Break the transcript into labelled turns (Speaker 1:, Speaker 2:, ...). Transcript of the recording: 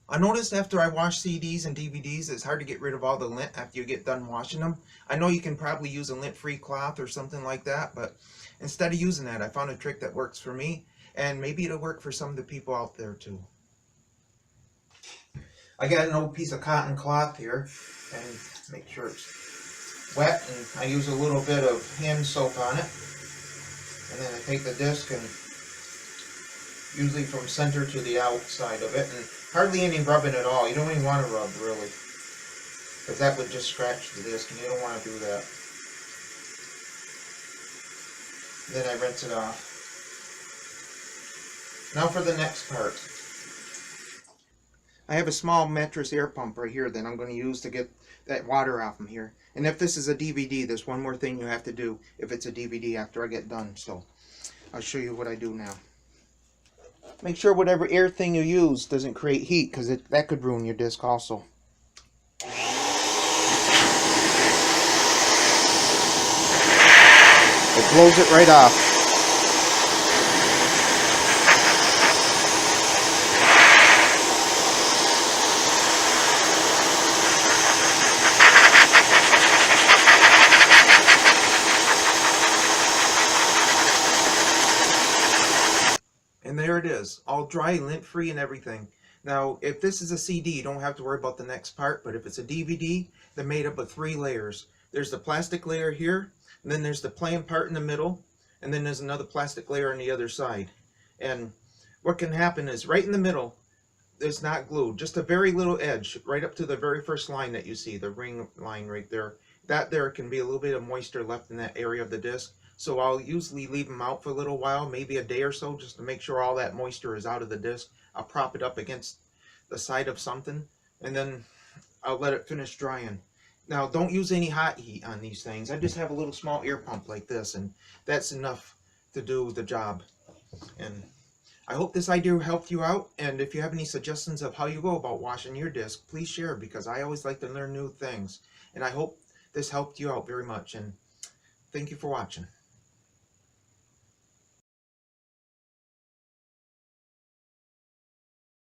Speaker 1: I noticed after I wash CDs and DVDs, it's hard to get rid of all the lint after you get done washing them. I know you can probably use a lint-free cloth or something like that, but instead of using that, I found a trick that works for me, and maybe it'll work for some of the people out there too. I got an old piece of cotton cloth here, and make sure it's wet, and I use a little bit of hand soap on it, and then I take the disc and usually from center to the outside of it, and hardly any rubbing at all. You don't even want to rub, really, because that would just scratch the disc, and you don't want to do that. Then I rinse it off. Now for the next part. I have a small mattress air pump right here that I'm going to use to get that water off from here. And if this is a DVD, there's one more thing you have to do if it's a DVD after I get done. So I'll show you what I do now. Make sure whatever air thing you use doesn't create heat, because that could ruin your disc also. It blows it right off. And there it is, all dry, lint-free and everything. Now, if this is a CD, you don't have to worry about the next part, but if it's a DVD, they're made up of 3 layers. There's the plastic layer here, and then there's the plain part in the middle, and then there's another plastic layer on the other side. And what can happen is right in the middle, it's not glued, just a very little edge, right up to the very first line that you see, the ring line right there. That there can be a little bit of moisture left in that area of the disc. So I'll usually leave them out for a little while, maybe a day or so, just to make sure all that moisture is out of the disc. I'll prop it up against the side of something, and then I'll let it finish drying. Now, don't use any hot heat on these things. I just have a little small air pump like this, and that's enough to do the job. And I hope this idea helped you out, and if you have any suggestions of how you go about washing your disc, please share, because I always like to learn new things. And I hope this helped you out very much, and thank you for watching.